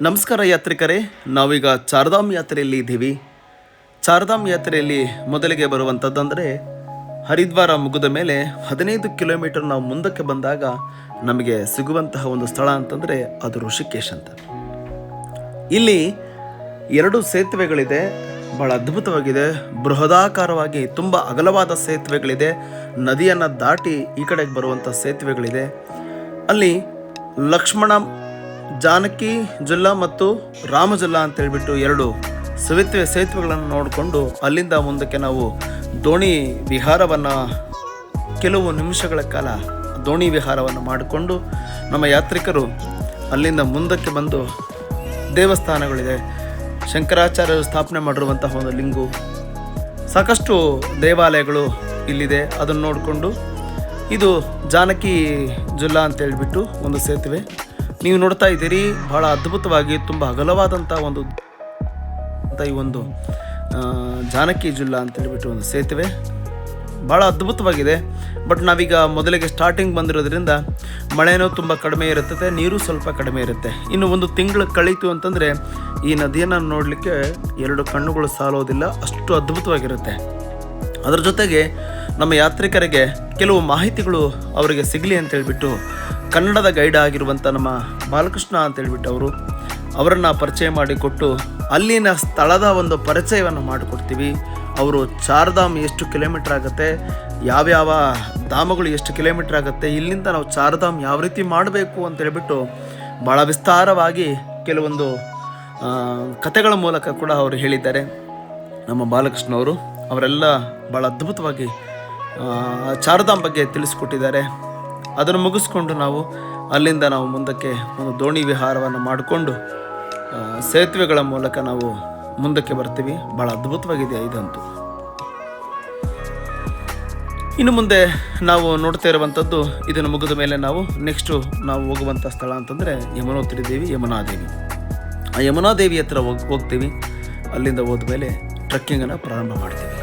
ನಮಸ್ಕಾರ ಯಾತ್ರಿಕರೇ, ನಾವೀಗ ಚಾರ್ಧಾಮ್ ಯಾತ್ರೆಯಲ್ಲಿ ಇದ್ದೀವಿ. ಚಾರ್ಧಾಮ್ ಯಾತ್ರೆಯಲ್ಲಿ ಮೊದಲಿಗೆ ಬರುವಂಥದ್ದಂದರೆ ಹರಿದ್ವಾರ ಮುಗಿದ ಮೇಲೆ 15 ಕಿಲೋಮೀಟರ್ ನಾವು ಮುಂದಕ್ಕೆ ಬಂದಾಗ ನಮಗೆ ಸಿಗುವಂತಹ ಒಂದು ಸ್ಥಳ ಅಂತಂದರೆ ಅದು ಋಷಿಕೇಶ್ ಅಂತ. ಇಲ್ಲಿ 2 ಸೇತುವೆಗಳಿದೆ, ಭಾಳ ಅದ್ಭುತವಾಗಿದೆ. ಬೃಹದಾಕಾರವಾಗಿ ತುಂಬ ಅಗಲವಾದ ಸೇತುವೆಗಳಿದೆ. ನದಿಯನ್ನು ದಾಟಿ ಈ ಕಡೆಗೆ ಬರುವಂಥ ಸೇತುವೆಗಳಿದೆ. ಅಲ್ಲಿ ಲಕ್ಷ್ಮಣ ಜಾನಕಿ ಜಿಲ್ಲಾ ಮತ್ತು ರಾಮ ಜಿಲ್ಲಾ ಅಂತೇಳ್ಬಿಟ್ಟು 2 ಸೇತುವೆಗಳನ್ನು ನೋಡಿಕೊಂಡು ಅಲ್ಲಿಂದ ಮುಂದಕ್ಕೆ ನಾವು ದೋಣಿ ವಿಹಾರವನ್ನು ಕೆಲವು ನಿಮಿಷಗಳ ಕಾಲ ದೋಣಿ ವಿಹಾರವನ್ನು ಮಾಡಿಕೊಂಡು ನಮ್ಮ ಯಾತ್ರಿಕರು ಅಲ್ಲಿಂದ ಮುಂದಕ್ಕೆ ಬಂದು ದೇವಸ್ಥಾನಗಳಿದೆ. ಶಂಕರಾಚಾರ್ಯರು ಸ್ಥಾಪನೆ ಮಾಡಿರುವಂತಹ ಒಂದು ಲಿಂಗು, ಸಾಕಷ್ಟು ದೇವಾಲಯಗಳು ಇಲ್ಲಿದೆ. ಅದನ್ನು ನೋಡಿಕೊಂಡು ಇದು ಜಾನಕಿ ಜಿಲ್ಲಾ ಅಂತೇಳ್ಬಿಟ್ಟು ಒಂದು ಸೇತುವೆ ನೀವು ನೋಡ್ತಾ ಇದ್ದೀರಿ. ಭಾಳ ಅದ್ಭುತವಾಗಿ ತುಂಬ ಅಗಲವಾದಂಥ ಈ ಒಂದು ಜಾನಕಿ ಜಿಲ್ಲಾ ಅಂತೇಳ್ಬಿಟ್ಟು ಒಂದು ಸೇತುವೆ ಭಾಳ ಅದ್ಭುತವಾಗಿದೆ. ಬಟ್ ನಾವೀಗ ಮೊದಲಿಗೆ ಸ್ಟಾರ್ಟಿಂಗ್ ಬಂದಿರೋದ್ರಿಂದ ಮಳೆನೂ ತುಂಬ ಕಡಿಮೆ ಇರುತ್ತದೆ, ನೀರು ಸ್ವಲ್ಪ ಕಡಿಮೆ ಇರುತ್ತೆ. ಇನ್ನು 1 ತಿಂಗಳು ಕಳೀತು ಅಂತಂದರೆ ಈ ನದಿಯನ್ನು ನೋಡಲಿಕ್ಕೆ 2 ಕಣ್ಣುಗಳು ಸಾಲೋದಿಲ್ಲ, ಅಷ್ಟು ಅದ್ಭುತವಾಗಿರುತ್ತೆ. ಅದರ ಜೊತೆಗೆ ನಮ್ಮ ಯಾತ್ರಿಕರಿಗೆ ಕೆಲವು ಮಾಹಿತಿಗಳು ಅವರಿಗೆ ಸಿಗಲಿ ಅಂತೇಳ್ಬಿಟ್ಟು ಕನ್ನಡದ ಗೈಡ್ ಆಗಿರುವಂಥ ನಮ್ಮ ಬಾಲಕೃಷ್ಣ ಅಂತೇಳ್ಬಿಟ್ಟು ಅವರನ್ನು ಪರಿಚಯ ಮಾಡಿಕೊಟ್ಟು ಅಲ್ಲಿನ ಸ್ಥಳದ ಒಂದು ಪರಿಚಯವನ್ನು ಮಾಡಿಕೊಡ್ತೀವಿ. ಅವರು ಚಾರ್ಧಾಮ್ ಎಷ್ಟು ಕಿಲೋಮೀಟ್ರ್ ಆಗುತ್ತೆ, ಯಾವ್ಯಾವ ಧಾಮಗಳು ಎಷ್ಟು ಕಿಲೋಮೀಟ್ರ್ ಆಗುತ್ತೆ, ಇಲ್ಲಿಂದ ನಾವು ಚಾರ್ಧಾಮ್ ಯಾವ ರೀತಿ ಮಾಡಬೇಕು ಅಂತೇಳ್ಬಿಟ್ಟು ಭಾಳ ವಿಸ್ತಾರವಾಗಿ ಕೆಲವೊಂದು ಕಥೆಗಳ ಮೂಲಕ ಕೂಡ ಅವರು ಹೇಳಿದ್ದಾರೆ. ನಮ್ಮ ಬಾಲಕೃಷ್ಣವರು ಅವರೆಲ್ಲ ಭಾಳ ಅದ್ಭುತವಾಗಿ ಚಾರ್ಧಾಮ್ ಬಗ್ಗೆ ತಿಳಿಸ್ಕೊಟ್ಟಿದ್ದಾರೆ. ಅದನ್ನು ಮುಗಿಸ್ಕೊಂಡು ಅಲ್ಲಿಂದ ನಾವು ಮುಂದಕ್ಕೆ ಒಂದು ದೋಣಿ ವಿಹಾರವನ್ನು ಮಾಡಿಕೊಂಡು ಸೇತುವೆಗಳ ಮೂಲಕ ನಾವು ಮುಂದಕ್ಕೆ ಬರ್ತೀವಿ. ಭಾಳ ಅದ್ಭುತವಾಗಿದೆ ಇದಂತೂ. ಇನ್ನು ಮುಂದೆ ನಾವು ನೋಡ್ತಾ ಇರುವಂಥದ್ದು, ಇದನ್ನು ಮುಗಿದ ಮೇಲೆ ನಾವು ನಾವು ಹೋಗುವಂಥ ಸ್ಥಳ ಅಂತಂದರೆ ಯಮುನೋತ್ರಿ ದೇವಿ, ಯಮುನಾದೇವಿ. ಆ ಯಮುನಾದೇವಿ ಹತ್ರ ಹೋಗ್ತೀವಿ. ಅಲ್ಲಿಂದ ಹೋದ್ಮೇಲೆ ಟ್ರೆಕ್ಕಿಂಗನ್ನು ಪ್ರಾರಂಭ ಮಾಡ್ತೀವಿ.